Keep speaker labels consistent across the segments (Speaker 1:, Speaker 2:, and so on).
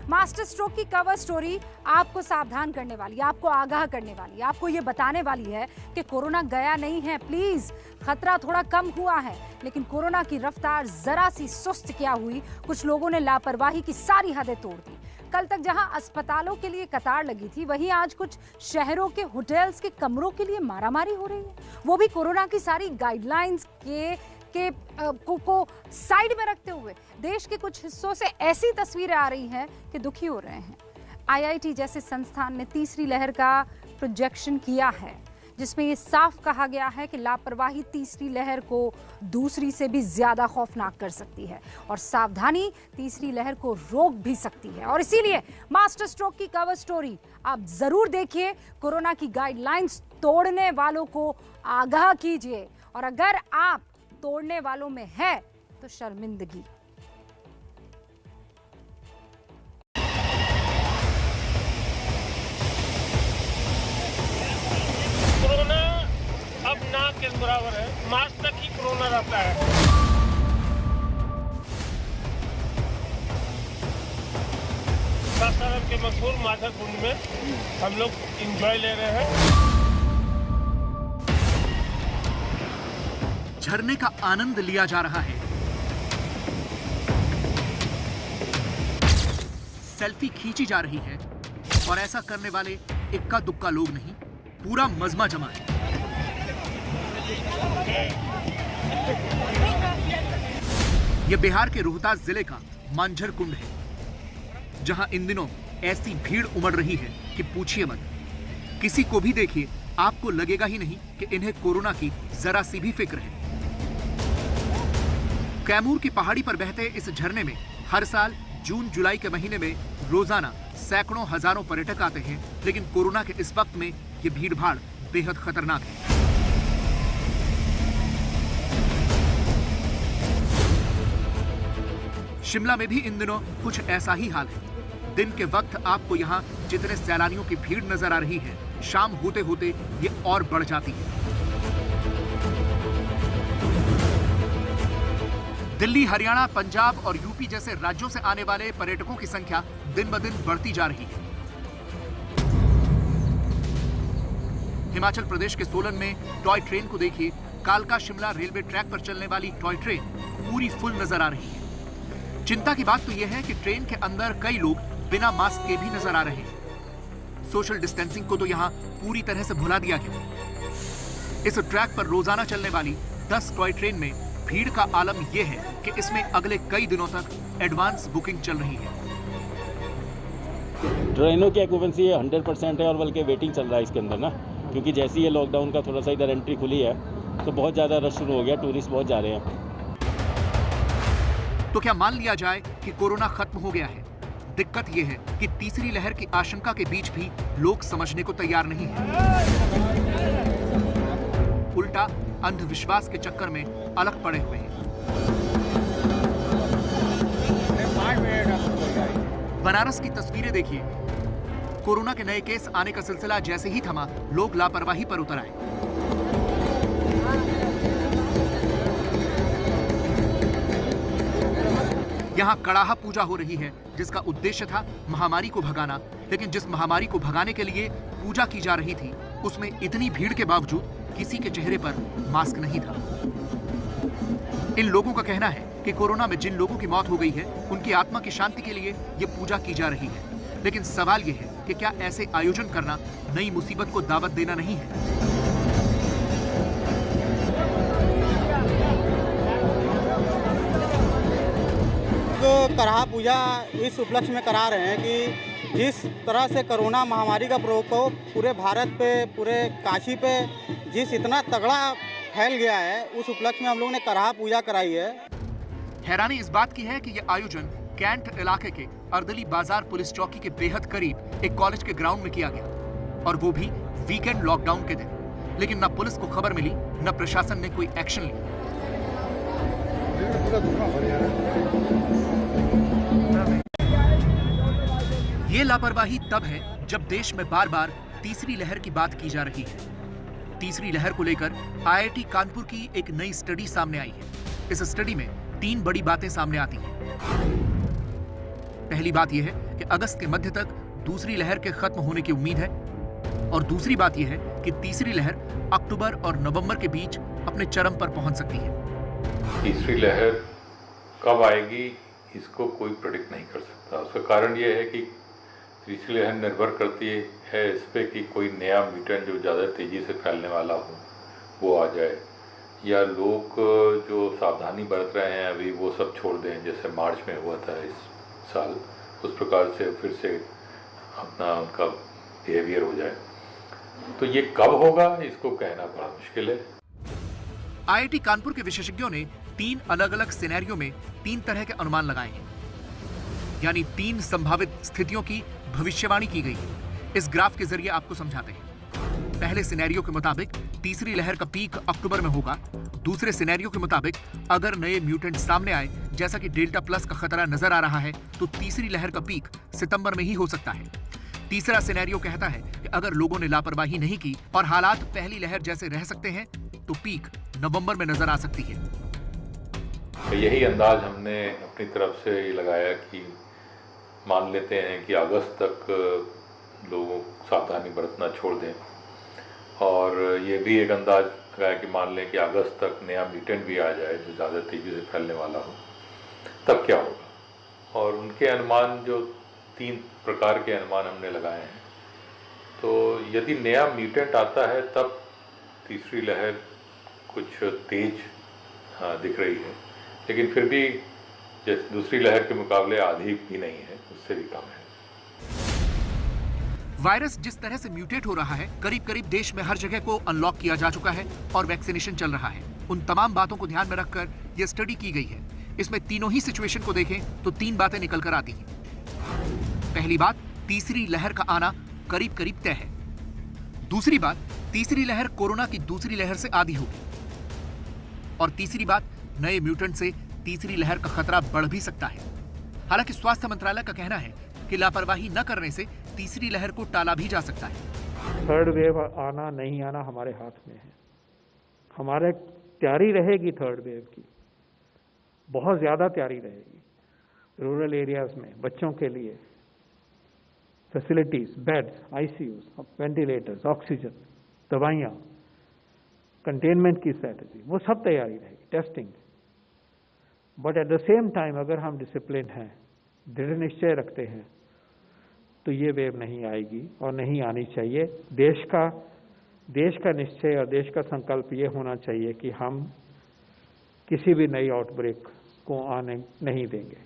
Speaker 1: Master stroke की cover story आपको सावधान करने वाली, आपको आगाह करने वाली, आपको ये बताने वाली है कि कोरोना गया नहीं है। प्लीज, खतरा थोड़ा कम हुआ है, लेकिन कोरोना की रफ्तार जरा सी सुस्त क्या हुई, कुछ लोगों ने लापरवाही की सारी हदें तोड़ दी। कल तक जहां अस्पतालों के लिए कतार लगी थी, वहीं आज कुछ शहरों के होटल्स के कमरों के लिए मारामारी हो रही है, वो भी कोरोना की सारी गाइडलाइंस को साइड में रखते हुए। देश के कुछ हिस्सों से ऐसी तस्वीरें आ रही हैं कि दुखी हो रहे हैं। आईआईटी जैसे संस्थान ने तीसरी लहर का प्रोजेक्शन किया है, जिसमें ये साफ कहा गया है कि लापरवाही तीसरी लहर को दूसरी से भी ज्यादा खौफनाक कर सकती है और सावधानी तीसरी लहर को रोक भी सकती है। और इसीलिए मास्टर स्ट्रोक की कवर स्टोरी आप जरूर देखिए। कोरोना की गाइडलाइंस तोड़ने वालों को आगाह कीजिए, और अगर आप तोड़ने वालों में है तो शर्मिंदगी।
Speaker 2: कोरोना अब ना के बराबर है, मार्च तक ही कोरोना रहता है। सासाराम के मशहूर माधव कुंड में हम लोग एंजॉय ले रहे हैं।
Speaker 3: झरने का आनंद लिया जा रहा है, सेल्फी खींची जा रही है, और ऐसा करने वाले इक्का दुक्का लोग नहीं, पूरा मजमा जमा है। यह बिहार के रोहतास जिले का मांझर कुंड है, जहां इन दिनों ऐसी भीड़ उमड़ रही है कि पूछिए मत। किसी को भी देखिए, आपको लगेगा ही नहीं कि इन्हें कोरोना की जरा सी भी फिक्र है। कैमूर की पहाड़ी पर बहते इस झरने में हर साल जून जुलाई के महीने में रोजाना सैकड़ों हजारों पर्यटक आते हैं, लेकिन कोरोना के इस वक्त में ये भीड़ भाड़ बेहद खतरनाक है। शिमला में भी इन दिनों कुछ ऐसा ही हाल है। दिन के वक्त आपको यहाँ जितने सैलानियों की भीड़ नजर आ रही है, शाम होते होते ये और बढ़ जाती है। दिल्ली, हरियाणा, पंजाब और यूपी जैसे राज्यों से आने वाले पर्यटकों की संख्या दिन ब दिन बढ़ती जा रही है। हिमाचल प्रदेश के सोलन में टॉय ट्रेन को देखिए। कालका शिमला रेलवे ट्रैक पर चलने वाली टॉय ट्रेन पूरी फुल नजर आ रही है। चिंता की बात तो यह है कि ट्रेन के अंदर कई लोग बिना मास्क के भी नजर आ रहे हैं। सोशल डिस्टेंसिंग को तो यहाँ पूरी तरह से भुला दिया गया। इस ट्रैक पर रोजाना चलने वाली 10 टॉय ट्रेन में भीड़ का आलम यह है कि इसमें अगले कई दिनों तक एडवांस बुकिंग चल रही है।
Speaker 4: ट्रेनों की ऑक्यूपेंसी 100% है, और बल्कि वेटिंग चल रहा है इसके अंदर ना, क्योंकि जैसे ये लॉकडाउन का थोड़ा सा इधर एंट्री खुली है तो बहुत ज़्यादा रश शुरू हो गया, टूरिस्ट बहुत जा रहे हैं।
Speaker 3: तो क्या मान लिया जाए कि कोरोना खत्म हो गया है? दिक्कत यह है कि तीसरी लहर की आशंका के बीच भी लोग समझने को तैयार नहीं है। उल्टा अंधविश्वास के चक्कर में अलग पड़े हुए हैं। बनारस की तस्वीरें देखिए। कोरोना के नए केस आने का सिलसिला जैसे ही थमा, लोग लापरवाही पर उतर आए। यहाँ कड़ाहा पूजा हो रही है, जिसका उद्देश्य था महामारी को भगाना, लेकिन जिस महामारी को भगाने के लिए पूजा की जा रही थी, उसमें इतनी भीड़ के बावजूद किसी के चेहरे पर मास्क नहीं था। इन लोगों का कहना है कि कोरोना में जिन लोगों की मौत हो गई है, उनकी आत्मा की शांति के लिए ये पूजा की जा रही है। लेकिन सवाल ये है कि क्या ऐसे आयोजन करना नई मुसीबत को दावत देना नहीं है?
Speaker 5: कड़ाहा पूजा इस उपलक्ष्य में करा रहे हैं कि जिस तरह से कोरोना महामारी का प्रकोप पूरे भारत पे, पूरे काशी पे जिस इतना तगड़ा फैल गया है, उस उपलक्ष्य में हम लोगों ने कड़ाहा पूजा कराई है।
Speaker 3: हैरानी इस बात की है कि यह आयोजन कैंट इलाके के अर्दली बाजार पुलिस चौकी के बेहद करीब एक कॉलेज के ग्राउंड में किया गया, और वो भी वीकेंड लॉकडाउन के दिन। लेकिन न पुलिस को खबर मिली, न प्रशासन ने कोई एक्शन लिया। ये लापरवाही तब है जब देश में बार बार तीसरी लहर की बात की जा रही है। तीसरी लहर को लेकर आईआईटी कानपुर की एक नई स्टडी सामने आई है। इस स्टडी में 3 बड़ी बातें सामने आती हैं। पहली बात यह है कि अगस्त के मध्य तक दूसरी लहर के खत्म होने की उम्मीद है, और दूसरी बात यह है कि तीसरी लहर अक्टूबर और नवंबर के बीच अपने चरम पर पहुंच सकती है।
Speaker 6: तीसरी लहर कब आएगी इसको कोई प्रेडिक्ट नहीं कर सकता। उसका कारण यह है कि तीसरी लहर निर्भर करती है इस पे कि कोई नया म्यूटेंट जो ज़्यादा तेज़ी से फैलने वाला हो वो आ जाए, या लोग जो सावधानी बरत रहे हैं अभी वो सब छोड़ दें, जैसे मार्च में हुआ था इस साल, उस प्रकार से फिर से अपना उनका बिहेवियर हो जाए। तो ये कब होगा इसको कहना बड़ा मुश्किल है।
Speaker 3: आईआईटी कानपुर के विशेषज्ञों ने 3 अलग-अलग सिनेरियो में 3 तरह के अनुमान लगाए हैं, यानी 3 संभावित स्थितियों की भविष्यवाणी की गई है। इस ग्राफ के जरिए आपको समझाते हैं। पहले सिनेरियो के मुताबिक तीसरी लहर का पीक अक्टूबर में होगा। दूसरे सिनेरियो के मुताबिक अगर नए म्यूटेंट सामने आए, जैसा कि डेल्टा प्लस का खतरा नजर आ रहा है, तो तीसरी लहर का पीक सितंबर में ही हो सकता है। तीसरा सिनेरियो कहता है कि अगर लोगों ने लापरवाही नहीं की और हालात पहली लहर जैसे रह सकते हैं, तो पीक नवंबर में नजर आ सकती है।
Speaker 6: यही अंदाज हमने अपनी तरफ से लगाया कि मान लेते हैं कि अगस्त तक लोग सावधानी बरतना छोड़ दें, और ये भी एक अंदाज लगाया कि मान लें कि अगस्त तक नया म्यूटेंट भी आ जाए जो ज़्यादा तेज़ी से फैलने वाला हो, तब क्या होगा। और उनके अनुमान जो 3 प्रकार के अनुमान हमने लगाए हैं, तो यदि नया म्यूटेंट आता है तब तीसरी लहर कुछ तेज दिख रही है, लेकिन फिर भी जैसे दूसरी लहर के मुकाबले आधी भी नहीं है, उससे भी कम है।
Speaker 3: वायरस जिस तरह से म्यूटेट हो रहा है, करीब करीब देश में हर जगह को अनलॉक किया जा चुका है और वैक्सीनेशन चल रहा है। उन तमाम बातों को ध्यान में रखकर यह स्टडी की गई है। इसमें तीनों ही सिचुएशन को देखें तो 3 बातें निकल कर आती हैं। पहली बात, तीसरी लहर का आना करीब करीब तय है। दूसरी बात, तीसरी लहर कोरोना की दूसरी लहर से आधी होगी। और तीसरी बात, नए म्यूटेंट से तीसरी लहर का खतरा बढ़ भी सकता है। हालांकि स्वास्थ्य मंत्रालय का कहना है कि लापरवाही न करने से तीसरी लहर को टाला भी जा सकता है।
Speaker 7: थर्ड वेव आना नहीं आना हमारे हाथ में है। हमारे तैयारी रहेगी थर्ड वेव की, बहुत ज्यादा तैयारी रहेगी। रूरल एरियाज में बच्चों के लिए facilities, beds, ICUs, ventilators, oxygen, दवाइयाँ, कंटेनमेंट की स्ट्रैटेजी, वो सब तैयारी रहेगी, testing. But at the same time अगर हम डिसिप्लिन हैं, दृढ़ निश्चय रखते हैं, तो ये वेव नहीं आएगी और नहीं आनी चाहिए। देश का निश्चय और देश का संकल्प ये होना चाहिए कि हम किसी भी नई आउटब्रेक को आने नहीं देंगे।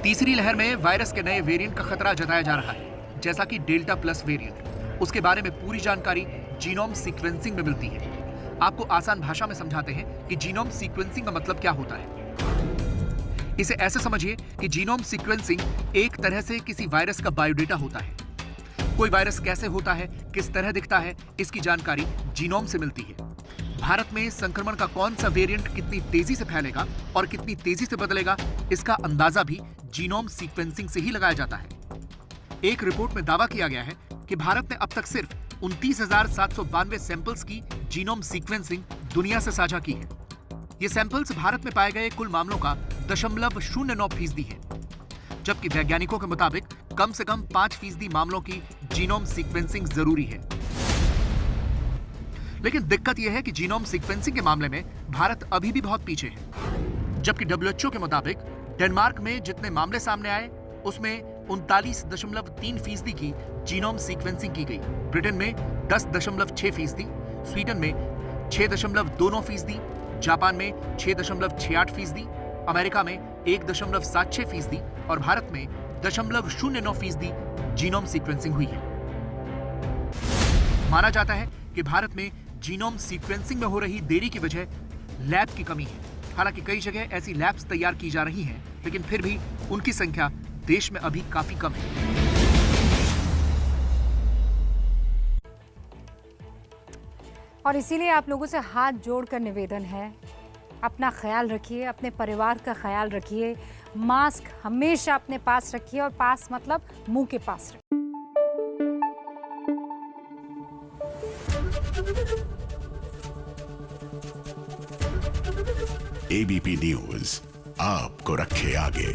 Speaker 3: तीसरी लहर में वायरस के नए वेरिएंट का खतरा जताया जा रहा है, जैसा कि डेल्टा प्लस वेरिएंट। उसके बारे में पूरी जानकारी जीनोम सीक्वेंसिंग में मिलती है। आपको आसान भाषा में समझाते हैं कि जीनोम सीक्वेंसिंग का मतलब क्या होता है। इसे ऐसे समझिए कि जीनोम सीक्वेंसिंग एक तरह से किसी वायरस का बायोडेटा होता है। कोई वायरस कैसे होता है, किस तरह दिखता है, इसकी जानकारी जीनोम से मिलती है। भारत में संक्रमण का कौन सा वेरिएंट कितनी तेजी से फैलेगा और कितनी तेजी से बदलेगा, इसका अंदाजा भी जीनोम सीक्वेंसिंग से ही लगाया जाता है। एक रिपोर्ट में दावा किया गया है कि भारत ने अब तक सिर्फ 29,792 सैंपल्स की जीनोम सीक्वेंसिंग दुनिया से साझा की है। ये सैंपल्स भारत में पाए गए कुल मामलों का 0.09% है, जबकि वैज्ञानिकों के मुताबिक कम से कम 5% मामलों की जीनोम सीक्वेंसिंग जरूरी है। लेकिन दिक्कत यह है कि जीनोम सीक्वेंसिंग के मामले में भारत अभी भी बहुत पीछे है। जबकि WHO के मुताबिक डेनमार्क में जितने मामले सामने आए, उसमें 39.3% की जीनोम सीक्वेंसिंग की गई। ब्रिटेन में 10.6%, स्वीडन में 6.29%, जापान में 6.68%, अमेरिका में 1.76% और भारत में 0.09% जीनोम सीक्वेंसिंग हुई है। माना जाता है कि भारत में जीनोम सीक्वेंसिंग में हो रही देरी की वजह लैब की कमी है। हालांकि कई जगह ऐसी लैब्स तैयार की जा रही हैं, लेकिन फिर भी उनकी संख्या देश में अभी काफी कम है।
Speaker 1: और इसीलिए आप लोगों से हाथ जोड़कर निवेदन है, अपना ख्याल रखिए, अपने परिवार का ख्याल रखिए, मास्क हमेशा अपने पास रखिए, और पास मतलब मुंह के पास रखिए।
Speaker 8: ABP न्यूज आपको रखे आगे।